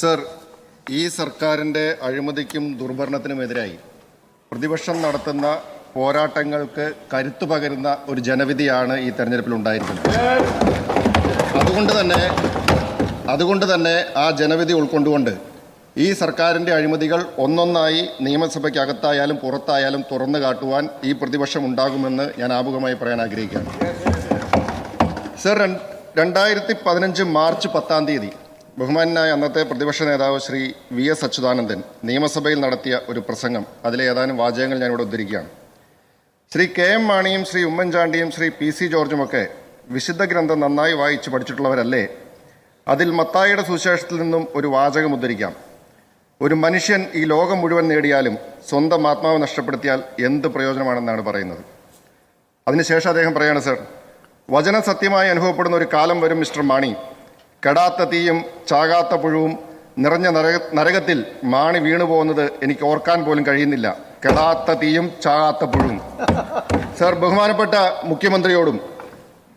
Sir, ഈ സർക്കാരിൻ്റെ അഴിമതിക്കും ദുർഭരണത്തിനുമെതിരായി പ്രതിപക്ഷം നടത്തുന്ന പോരാട്ടങ്ങൾക്ക് കരുത്തു പകരുന്ന ഒരു ജനവിധിയാണ് ഈ തെരഞ്ഞെടുപ്പിൽ ഉണ്ടായിരിക്കുന്നത്. അതുകൊണ്ട് തന്നെ ആ ജനവിധി ഉൾക്കൊണ്ടുകൊണ്ട് ഈ സർക്കാരിൻ്റെ അഴിമതികൾ ഒന്നൊന്നായി നിയമസഭയ്ക്കകത്തായാലും പുറത്തായാലും തുറന്നു കാട്ടുവാൻ ഈ പ്രതിപക്ഷം ഉണ്ടാകുമെന്ന് ഞാൻ ആമുഖമായി പറയാൻ ആഗ്രഹിക്കുകയാണ്. സർ, 2015 മാർച്ച് 10 ബഹുമാനായ അന്നത്തെ പ്രതിപക്ഷ നേതാവ് ശ്രീ VS അച്യുതാനന്ദൻ നിയമസഭയിൽ നടത്തിയ ഒരു പ്രസംഗം, അതിലെ ഏതാനും വാചകങ്ങൾ ഞാനിവിടെ ഉദ്ധരിക്കുകയാണ്. ശ്രീ KM മാണിയും ശ്രീ ഉമ്മൻചാണ്ടിയും ശ്രീ PC ജോർജുമൊക്കെ വിശുദ്ധ ഗ്രന്ഥം നന്നായി വായിച്ച് പഠിച്ചിട്ടുള്ളവരല്ലേ? അതിൽ മത്തായിയുടെ സുവിശേഷത്തിൽ നിന്നും ഒരു വാചകം ഉദ്ധരിക്കാം. ഒരു മനുഷ്യൻ ഈ ലോകം മുഴുവൻ നേടിയാലും സ്വന്തം ആത്മാവ് നഷ്ടപ്പെടുത്തിയാൽ എന്ത് പ്രയോജനമാണെന്നാണ് പറയുന്നത്. അതിനുശേഷം അദ്ദേഹം പറയാണ്, സർ, വചനം സത്യമായി അനുഭവപ്പെടുന്ന ഒരു കാലം വരും മിസ്റ്റർ മാണി. കെടാത്ത തീയും ചാകാത്ത പുഴുവും നിറഞ്ഞ നരകത്തിൽ മാണി വീണു പോകുന്നത് എനിക്ക് ഓർക്കാൻ പോലും കഴിയുന്നില്ല. കെടാത്ത തീയും ചാകാത്ത പുഴുവും. സർ, ബഹുമാനപ്പെട്ട മുഖ്യമന്ത്രിയോടും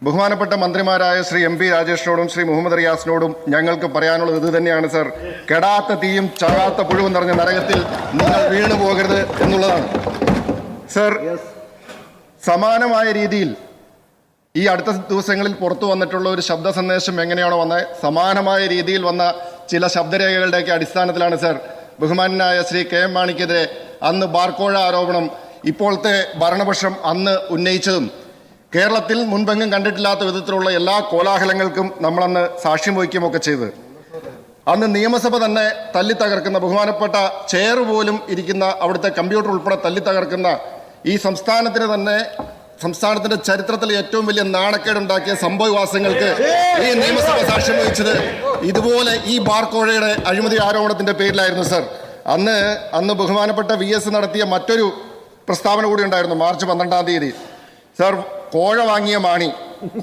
ബഹുമാനപ്പെട്ട മന്ത്രിമാരായ ശ്രീ MP രാജേഷിനോടും ശ്രീ മുഹമ്മദ് റിയാസിനോടും ഞങ്ങൾക്ക് പറയാനുള്ളത് ഇത് തന്നെയാണ്. സർ, കെടാത്ത തീയും ചാകാത്ത പുഴുവും നിറഞ്ഞ നരകത്തിൽ നിങ്ങൾ വീണു പോകരുത് എന്നുള്ളതാണ്. സർ, സമാനമായ രീതിയിൽ ഈ അടുത്ത ദിവസങ്ങളിൽ പുറത്തു വന്നിട്ടുള്ള ഒരു ശബ്ദ സന്ദേശം എങ്ങനെയാണോ വന്നത്, സമാനമായ രീതിയിൽ വന്ന ചില ശബ്ദരേഖകളുടെയൊക്കെ അടിസ്ഥാനത്തിലാണ് സർ ബഹുമാനായ ശ്രീ KM മാണിക്കെതിരെ അന്ന് ബാർക്കോഴ ആരോപണം ഇപ്പോഴത്തെ ഭരണപക്ഷം അന്ന് ഉന്നയിച്ചതും കേരളത്തിൽ മുൻപെങ്ങും കണ്ടിട്ടില്ലാത്ത വിധത്തിലുള്ള എല്ലാ കോലാഹലങ്ങൾക്കും നമ്മളന്ന് സാക്ഷ്യം വഹിക്കുകയൊക്കെ ചെയ്ത് അന്ന് നിയമസഭ തന്നെ തല്ലിത്തകർക്കുന്ന, ബഹുമാനപ്പെട്ട ചെയർ പോലും ഇരിക്കുന്ന അവിടുത്തെ കമ്പ്യൂട്ടർ ഉൾപ്പെടെ തല്ലിത്തകർക്കുന്ന ഈ സംസ്ഥാനത്തിന്റെ ചരിത്രത്തിൽ ഏറ്റവും വലിയ നാണക്കേടുണ്ടാക്കിയ സംഭവവികാസങ്ങൾക്ക് ഈ നിയമസഭ സാക്ഷ്യം വഹിച്ചത് ഇതുപോലെ ഈ ബാർക്കോഴയുടെ അഴിമതി ആരോപണത്തിന്റെ പേരിലായിരുന്നു. സർ, അന്ന് ബഹുമാനപ്പെട്ട VS നടത്തിയ മറ്റൊരു പ്രസ്താവന കൂടി ഉണ്ടായിരുന്നു. മാർച്ച് 12 സർ, കോഴ വാങ്ങിയ മാണി,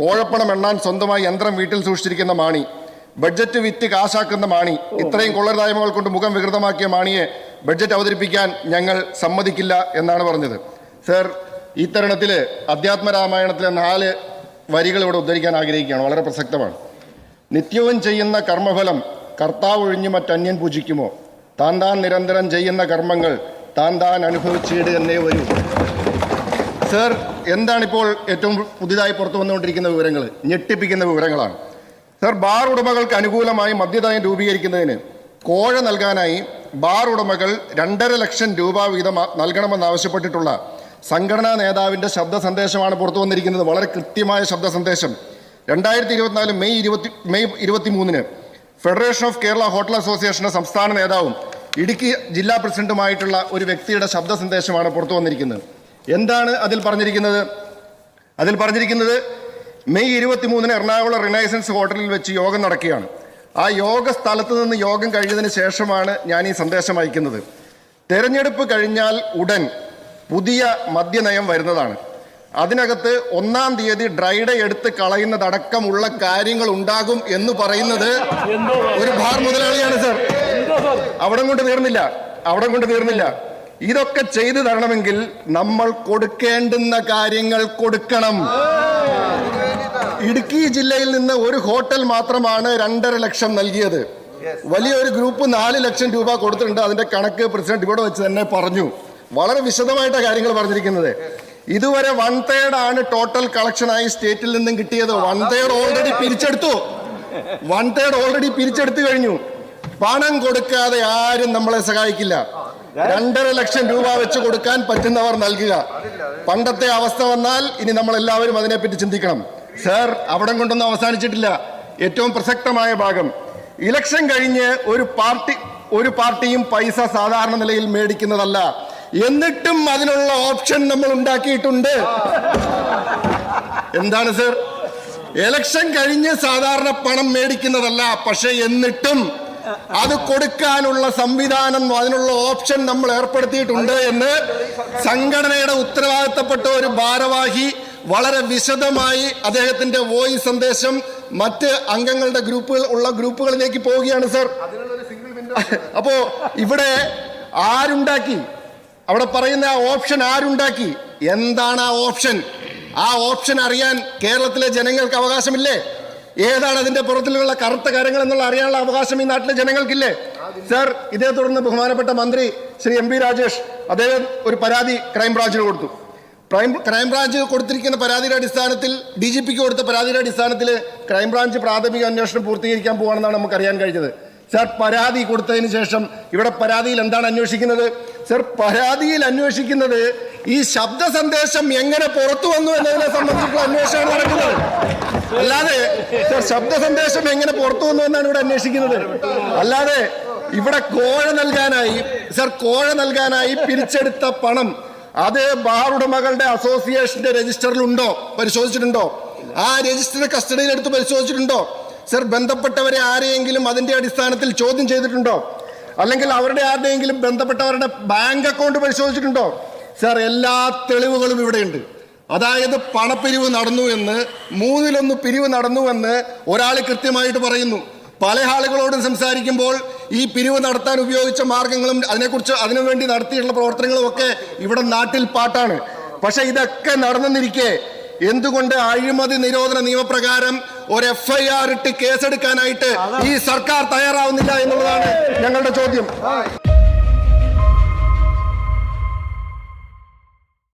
കോഴപ്പണം എണ്ണാൻ സ്വന്തമായി യന്ത്രം വീട്ടിൽ സൂക്ഷിച്ചിരിക്കുന്ന മാണി, ബഡ്ജറ്റ് വിറ്റ് കാശാക്കുന്ന മാണി, ഇത്രയും കൊള്ളരുതായ്മകൾ കൊണ്ട് മുഖം വികൃതമാക്കിയ മാണിയെ ബഡ്ജറ്റ് അവതരിപ്പിക്കാൻ ഞങ്ങൾ സമ്മതിക്കില്ല എന്നാണ് പറഞ്ഞത്. സർ, ഈ തരുണത്തിൽ അധ്യാത്മരാമായണത്തിലെ 4 വരികൾ ഇവിടെ ഉദ്ധരിക്കാൻ ആഗ്രഹിക്കുകയാണ്. വളരെ പ്രസക്തമാണ്. നിത്യവും ചെയ്യുന്ന കർമ്മഫലം കർത്താവ് ഒഴിഞ്ഞു മറ്റന്യൻ പൂജിക്കുമോ? താൻ നിരന്തരം ചെയ്യുന്ന കർമ്മങ്ങൾ താൻ അനുഭവിച്ചിട് എന്നേ വരൂ. സർ, എന്താണിപ്പോൾ ഏറ്റവും പുതിയതായി പുറത്തു വന്നുകൊണ്ടിരിക്കുന്ന വിവരങ്ങൾ? ഞെട്ടിപ്പിക്കുന്ന വിവരങ്ങളാണ്. സർ, ബാർ ഉടമകൾക്ക് അനുകൂലമായി മദ്യനയം രൂപീകരിക്കുന്നതിന് കോഴ നൽകാനായി ബാർ ഉടമകൾ 2.5 ലക്ഷം രൂപ വീതം നൽകണമെന്നാവശ്യപ്പെട്ടിട്ടുള്ള സംഘടനാ നേതാവിൻ്റെ ശബ്ദ സന്ദേശമാണ് പുറത്തു വന്നിരിക്കുന്നത്. വളരെ കൃത്യമായ ശബ്ദ സന്ദേശം. 2024 May 23 federation of Kerala hotel അസോസിയേഷൻ്റെ സംസ്ഥാന നേതാവും ഇടുക്കി ജില്ലാ പ്രസിഡന്റുമായിട്ടുള്ള ഒരു വ്യക്തിയുടെ ശബ്ദ സന്ദേശമാണ് പുറത്തു വന്നിരിക്കുന്നത്. എന്താണ് അതിൽ പറഞ്ഞിരിക്കുന്നത്? മെയ് 23 എറണാകുളം റിനൈസൻസ് ഹോട്ടലിൽ വെച്ച് യോഗം നടക്കുകയാണ്. ആ യോഗ സ്ഥലത്ത് നിന്ന് യോഗം കഴിഞ്ഞതിന് ശേഷമാണ് ഞാൻ ഈ സന്ദേശം അയക്കുന്നത്. തെരഞ്ഞെടുപ്പ് കഴിഞ്ഞാൽ ഉടൻ പുതിയ മദ്യനയം വരുന്നതാണ്. അതിനകത്ത് 1-ാം തീയതി ഡ്രൈഡേ എടുത്ത് കളയുന്നതടക്കമുള്ള കാര്യങ്ങൾ ഉണ്ടാകും എന്ന് പറയുന്നത് ഒരു ബാർ മുതലാളിയാണ്. സർ, അവിടെ കൊണ്ട് തീർന്നില്ല. ഇതൊക്കെ ചെയ്തു തരണമെങ്കിൽ നമ്മൾ കൊടുക്കേണ്ടുന്ന കാര്യങ്ങൾ കൊടുക്കണം. ഇടുക്കി ജില്ലയിൽ നിന്ന് ഒരു ഹോട്ടൽ മാത്രമാണ് 2.5 ലക്ഷം നൽകിയത്. വലിയൊരു ഗ്രൂപ്പ് 4 ലക്ഷം രൂപ കൊടുത്തിട്ടുണ്ട്. അതിന്റെ കണക്ക് പ്രസിഡന്റ് ഇവിടെ വെച്ച് തന്നെ പറഞ്ഞു. വളരെ വിശദമായിട്ടാണ് കാര്യങ്ങൾ പറഞ്ഞിരിക്കുന്നത്. ഇതുവരെ 1/3 ആണ് ടോട്ടൽ കളക്ഷനായി സ്റ്റേറ്റിൽ നിന്നും കിട്ടിയത്. 1/3 ഓൾറെഡി പിരിച്ചെടുത്തു കഴിഞ്ഞു. പണം കൊടുക്കാതെ ആരും നമ്മളെ സഹായിക്കില്ല. 2.5 ലക്ഷം രൂപ വെച്ച് കൊടുക്കാൻ പറ്റുന്നവർ നൽകുക. പണ്ടത്തെ അവസ്ഥ വന്നാൽ ഇനി നമ്മൾ എല്ലാവരും അതിനെപ്പറ്റി ചിന്തിക്കണം. സർ, അവിടെ കൊണ്ടൊന്നും അവസാനിച്ചിട്ടില്ല. ഏറ്റവും പ്രസക്തമായ ഭാഗം, ഇലക്ഷൻ കഴിഞ്ഞ് ഒരു പാർട്ടിയും പൈസ സാധാരണ നിലയിൽ മേടിക്കുന്നതല്ല. എന്നിട്ടും അതിനുള്ള ഓപ്ഷൻ നമ്മൾ ഉണ്ടാക്കിയിട്ടുണ്ട്. എന്താണ് സർ? ഇലക്ഷൻ കഴിഞ്ഞ് സാധാരണ പണം മേടിക്കുന്നതല്ല, പക്ഷെ എന്നിട്ടും അത് കൊടുക്കാനുള്ള സംവിധാനം, അതിനുള്ള ഓപ്ഷൻ നമ്മൾ ഏർപ്പെടുത്തിയിട്ടുണ്ട് എന്ന് സംഘടനയുടെ ഉത്തരവാദിത്തപ്പെട്ട ഒരു ഭാരവാഹി വളരെ വിശദമായി അദ്ദേഹത്തിന്റെ വോയിസ് സന്ദേശം മറ്റ് അംഗങ്ങളുടെ ഗ്രൂപ്പുകളിലേക്ക് പോവുകയാണ്. സർ, അപ്പോ ഇവിടെ ആരുണ്ടാക്കി? അവിടെ പറയുന്ന ആ ഓപ്ഷൻ ആരുണ്ടാക്കി? എന്താണ് ആ ഓപ്ഷൻ? ആ ഓപ്ഷൻ അറിയാൻ കേരളത്തിലെ ജനങ്ങൾക്ക് അവകാശമില്ലേ? ഏതാണ് അതിന്റെ പുറത്തിലുള്ള കറുത്ത കരങ്ങൾ എന്നുള്ള അറിയാനുള്ള അവകാശം ഈ നാട്ടിലെ ജനങ്ങൾക്കില്ലേ? സർ, ഇതേ തുടർന്ന് ബഹുമാനപ്പെട്ട മന്ത്രി ശ്രീ എം പി രാജേഷ് അദ്ദേഹം ഒരു പരാതി ക്രൈംബ്രാഞ്ചിന് കൊടുത്തു. ക്രൈംബ്രാഞ്ച് കൊടുത്തിരിക്കുന്ന പരാതിയുടെ അടിസ്ഥാനത്തിൽ DGPക്ക് കൊടുത്ത പരാതിയുടെ അടിസ്ഥാനത്തിൽ ക്രൈംബ്രാഞ്ച് പ്രാഥമിക അന്വേഷണം പൂർത്തീകരിക്കാൻ പോവാണെന്നാണ് നമുക്ക് അറിയാൻ കഴിഞ്ഞത്. സർ, പരാതി കൊടുത്തതിന് ശേഷം ഇവിടെ പരാതിയിൽ എന്താണ് അന്വേഷിക്കുന്നത്? സർ, പരാതിയിൽ അന്വേഷിക്കുന്നത് ഈ ശബ്ദ സന്ദേശം എങ്ങനെ പുറത്തു വന്നു എന്നതിനെ സംബന്ധിച്ചുള്ള അന്വേഷണമാണ് നടക്കുന്നത്. അല്ലാതെ സർ, ശബ്ദ സന്ദേശം എങ്ങനെ പുറത്തു വന്നു എന്നാണ് ഇവിടെ അന്വേഷിക്കുന്നത്. അല്ലാതെ ഇവിടെ കോഴ നൽകാനായി പിരിച്ചെടുത്ത പണം അത് ബാർ ഉടമകളുടെ അസോസിയേഷന്റെ രജിസ്റ്ററിലുണ്ടോ? പരിശോധിച്ചിട്ടുണ്ടോ? ആ രജിസ്റ്റർ കസ്റ്റഡിയിൽ എടുത്ത് പരിശോധിച്ചിട്ടുണ്ടോ? സർ, ബന്ധപ്പെട്ടവരെ ആരെയെങ്കിലും അതിന്റെ അടിസ്ഥാനത്തിൽ ചോദ്യം ചെയ്തിട്ടുണ്ടോ? അല്ലെങ്കിൽ അവരുടെ ആരുടെയെങ്കിലും ബന്ധപ്പെട്ടവരുടെ ബാങ്ക് അക്കൗണ്ട് പരിശോധിച്ചിട്ടുണ്ടോ? സർ, എല്ലാ തെളിവുകളും ഇവിടെയുണ്ട്. അതായത് പണപ്പിരിവ് നടന്നു എന്ന്, 1/3 പിരിവ് നടന്നുവെന്ന് ഒരാൾ കൃത്യമായിട്ട് പറയുന്നു. പല ആളുകളോടും സംസാരിക്കുമ്പോൾ ഈ പിരിവ് നടത്താൻ ഉപയോഗിച്ച മാർഗങ്ങളും അതിനുവേണ്ടി നടത്തിയിട്ടുള്ള പ്രവർത്തനങ്ങളും ഒക്കെ ഇവിടെ നാട്ടിൽ പാട്ടാണ്. പക്ഷെ ഇതൊക്കെ നടന്നിരിക്കെ എന്തുകൊണ്ട് അഴിമതി നിരോധന നിയമപ്രകാരം ഒരു FIR ഇട്ട് കേസെടുക്കാനായിട്ട് ഈ സർക്കാർ തയ്യാറാവുന്നില്ല എന്നുള്ളതാണ് ഞങ്ങളുടെ ചോദ്യം.